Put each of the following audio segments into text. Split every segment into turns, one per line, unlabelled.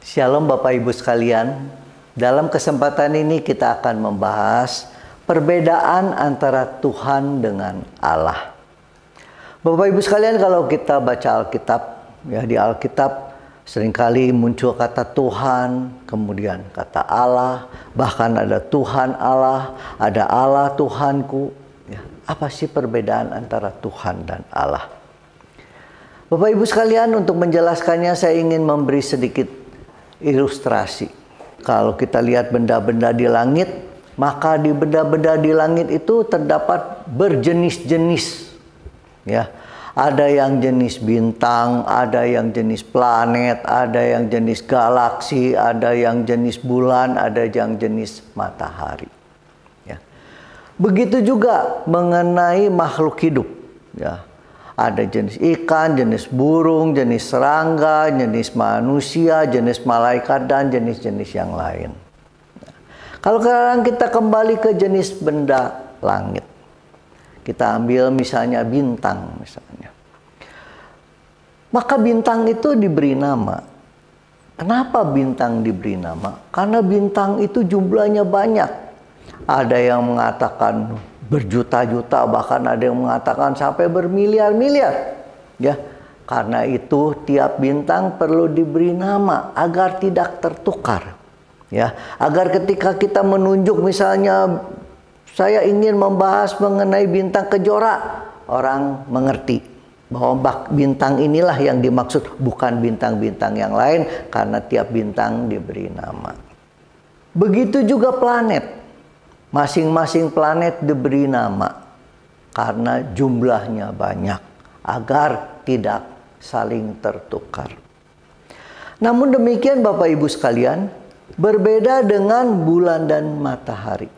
Shalom Bapak Ibu sekalian. Dalam kesempatan ini kita akan membahas perbedaan antara Tuhan dengan Allah. Bapak Ibu sekalian, kalau kita baca Alkitab, ya di Alkitab seringkali muncul kata Tuhan, kemudian kata Allah, bahkan ada Tuhan Allah, ada Allah Tuhanku. Ya, apa sih perbedaan antara Tuhan dan Allah? Bapak Ibu sekalian, untuk menjelaskannya saya ingin memberi sedikit ilustrasi. Kalau kita lihat benda-benda di langit, maka di benda-benda di langit itu terdapat berjenis-jenis. Ya, ada yang jenis bintang, ada yang jenis planet, ada yang jenis galaksi, ada yang jenis bulan, ada yang jenis matahari. Ya. Begitu juga mengenai makhluk hidup. Ya. Ada jenis ikan, jenis burung, jenis serangga, jenis manusia, jenis malaikat, dan jenis-jenis yang lain. Kalau sekarang kita kembali ke jenis benda langit. Kita ambil misalnya bintang misalnya. Maka bintang itu diberi nama. Kenapa bintang diberi nama? Karena bintang itu jumlahnya banyak. Ada yang mengatakan berjuta-juta, bahkan ada yang mengatakan sampai bermiliar-miliar. Ya, karena itu tiap bintang perlu diberi nama agar tidak tertukar. Ya, agar ketika kita menunjuk, misalnya saya ingin membahas mengenai bintang kejora, orang mengerti bahwa bintang inilah yang dimaksud, bukan bintang-bintang yang lain, karena tiap bintang diberi nama. Begitu juga planet. Masing-masing planet diberi nama karena jumlahnya banyak, agar tidak saling tertukar. Namun demikian Bapak Ibu sekalian, berbeda dengan bulan dan matahari.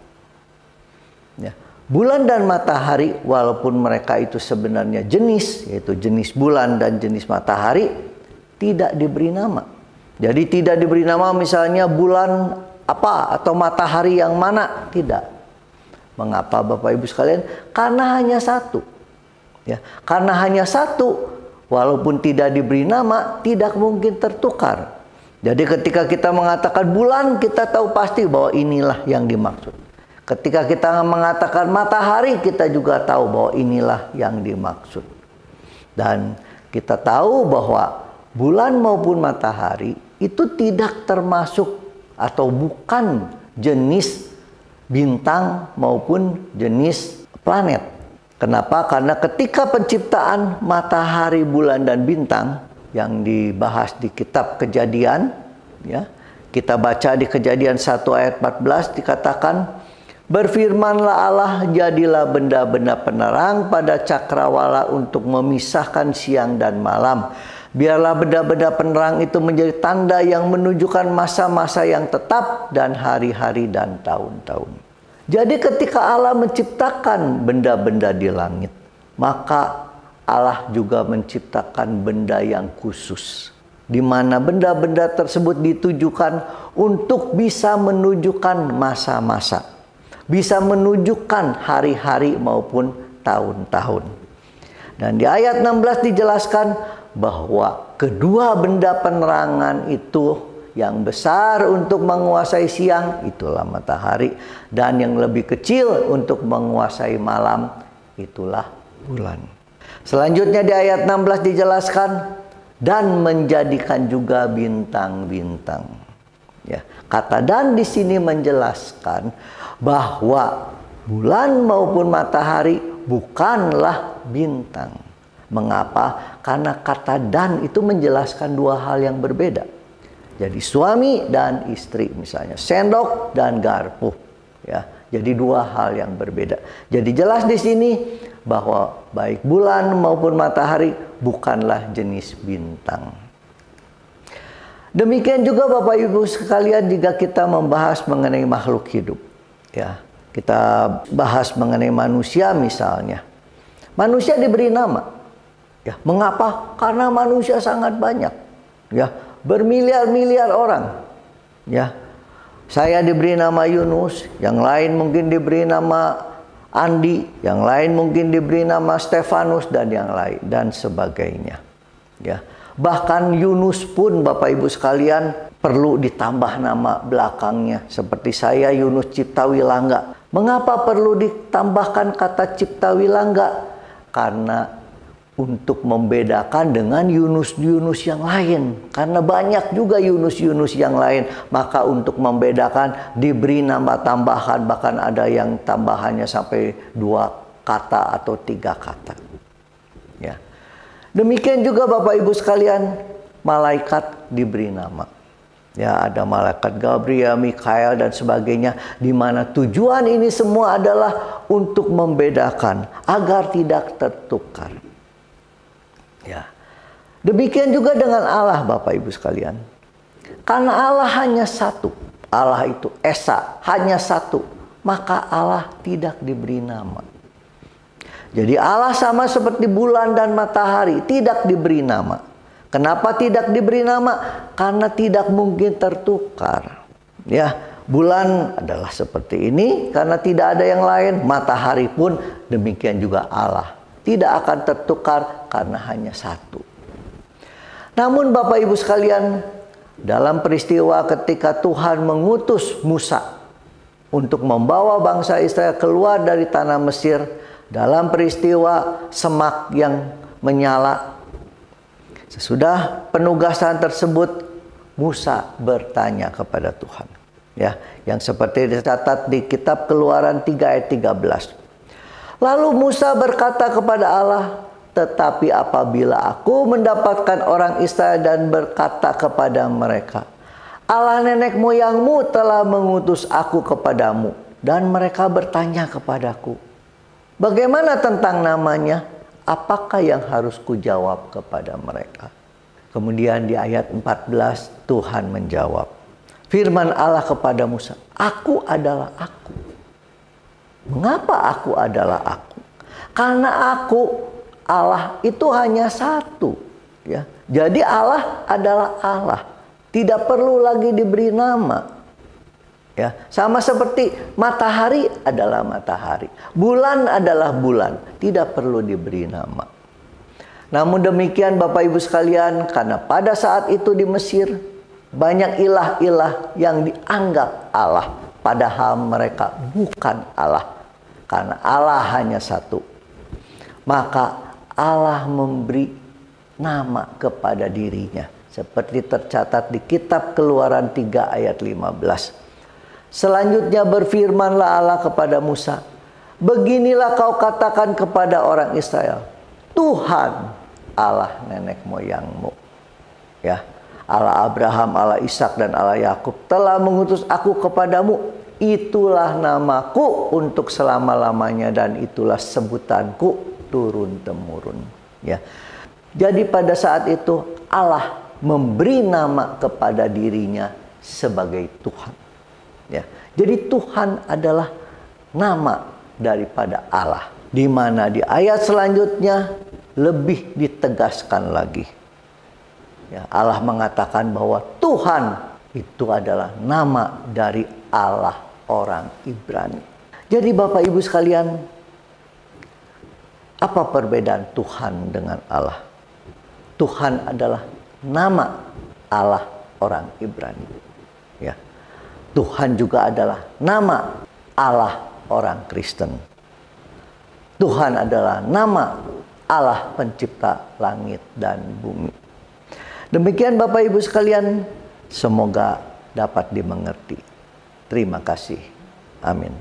Ya, bulan dan matahari walaupun mereka itu sebenarnya jenis, yaitu jenis bulan dan jenis matahari, tidak diberi nama. Jadi tidak diberi nama misalnya bulan apa atau matahari yang mana, tidak. Mengapa Bapak Ibu sekalian? Karena hanya satu. Ya, karena hanya satu, walaupun tidak diberi nama, tidak mungkin tertukar. Jadi ketika kita mengatakan bulan, kita tahu pasti bahwa inilah yang dimaksud. Ketika kita mengatakan matahari, kita juga tahu bahwa inilah yang dimaksud. Dan kita tahu bahwa bulan maupun matahari itu tidak termasuk atau bukan jenis bintang maupun jenis planet. Kenapa? Karena ketika penciptaan matahari, bulan, dan bintang yang dibahas di kitab Kejadian, ya, kita baca di Kejadian 1 ayat 14 dikatakan, berfirmanlah Allah, jadilah benda-benda penerang pada cakrawala untuk memisahkan siang dan malam. Biarlah benda-benda penerang itu menjadi tanda yang menunjukkan masa-masa yang tetap dan hari-hari dan tahun-tahun. Jadi ketika Allah menciptakan benda-benda di langit, maka Allah juga menciptakan benda yang khusus, di mana benda-benda tersebut ditujukan untuk bisa menunjukkan masa-masa, bisa menunjukkan hari-hari maupun tahun-tahun. Dan di ayat 16 dijelaskan bahwa kedua benda penerangan itu, yang besar untuk menguasai siang itulah matahari, dan yang lebih kecil untuk menguasai malam itulah bulan. Selanjutnya di ayat 16 dijelaskan, dan menjadikan juga bintang-bintang. Ya, kata "dan" di sini menjelaskan bahwa bulan maupun matahari bukanlah bintang. Mengapa? Karena kata "dan" itu menjelaskan dua hal yang berbeda. Jadi suami dan istri misalnya, sendok dan garpu. Ya, jadi dua hal yang berbeda. Jadi jelas di sini bahwa baik bulan maupun matahari bukanlah jenis bintang. Demikian juga Bapak Ibu sekalian jika kita membahas mengenai makhluk hidup. Ya, kita bahas mengenai manusia misalnya. Manusia diberi nama. Ya, mengapa? Karena manusia sangat banyak. Ya, bermiliar-miliar orang. Ya, saya diberi nama Yunus, yang lain mungkin diberi nama Andi, yang lain mungkin diberi nama Stefanus, dan yang lain dan sebagainya. Ya, bahkan Yunus pun Bapak Ibu sekalian perlu ditambah nama belakangnya. Seperti saya, Yunus Ciptawilangga. Mengapa perlu ditambahkan kata Ciptawilangga? Karena untuk membedakan dengan Yunus-Yunus yang lain. Karena banyak juga Yunus-Yunus yang lain. Maka untuk membedakan diberi nama tambahan. Bahkan ada yang tambahannya sampai 2 kata atau 3 kata. Ya. Demikian juga Bapak Ibu sekalian, malaikat diberi nama. Ya, ada malaikat Gabriel, Mikael dan sebagainya, di mana tujuan ini semua adalah untuk membedakan agar tidak tertukar. Ya. Demikian juga dengan Allah Bapak Ibu sekalian. Karena Allah hanya satu. Allah itu Esa, hanya satu. Maka Allah tidak diberi nama. Jadi Allah sama seperti bulan dan matahari, tidak diberi nama. Kenapa tidak diberi nama? Karena tidak mungkin tertukar. Ya, bulan adalah seperti ini karena tidak ada yang lain. Matahari pun demikian juga Allah. Tidak akan tertukar karena hanya satu. Namun Bapak Ibu sekalian, dalam peristiwa ketika Tuhan mengutus Musa untuk membawa bangsa Israel keluar dari tanah Mesir, dalam peristiwa semak yang menyala, sesudah penugasan tersebut, Musa bertanya kepada Tuhan. Ya, yang seperti dicatat di kitab Keluaran 3 ayat 13. Lalu Musa berkata kepada Allah, "Tetapi apabila aku mendapatkan orang Israel dan berkata kepada mereka, Allah nenek moyangmu telah mengutus aku kepadamu, dan mereka bertanya kepadaku, bagaimana tentang namanya? Apakah yang harus kujawab kepada mereka?" Kemudian di ayat 14 Tuhan menjawab. Firman Allah kepada Musa, "Aku adalah aku." Mengapa aku adalah aku? Karena aku, Allah itu hanya satu. Ya. Jadi Allah adalah Allah. Tidak perlu lagi diberi nama. Ya, sama seperti matahari adalah matahari, bulan adalah bulan, tidak perlu diberi nama. Namun demikian Bapak Ibu sekalian, karena pada saat itu di Mesir banyak ilah-ilah yang dianggap Allah, padahal mereka bukan Allah, karena Allah hanya satu. Maka Allah memberi nama kepada dirinya, seperti tercatat di kitab Keluaran 3 ayat 15. Selanjutnya berfirmanlah Allah kepada Musa, "Beginilah kau katakan kepada orang Israel, Tuhan Allah nenek moyangmu, ya, Allah Abraham, Allah Ishak dan Allah Yakub telah mengutus aku kepadamu. Itulah namaku untuk selama-lamanya dan itulah sebutanku turun-temurun." Ya. Jadi pada saat itu Allah memberi nama kepada dirinya sebagai Tuhan. Ya. Jadi Tuhan adalah nama daripada Allah. Di mana di ayat selanjutnya lebih ditegaskan lagi. Ya, Allah mengatakan bahwa Tuhan itu adalah nama dari Allah orang Ibrani. Jadi Bapak Ibu sekalian, apa perbedaan Tuhan dengan Allah? Tuhan adalah nama Allah orang Ibrani. Ya. Tuhan juga adalah nama Allah orang Kristen. Tuhan adalah nama Allah pencipta langit dan bumi. Demikian Bapak Ibu sekalian, semoga dapat dimengerti. Terima kasih. Amin.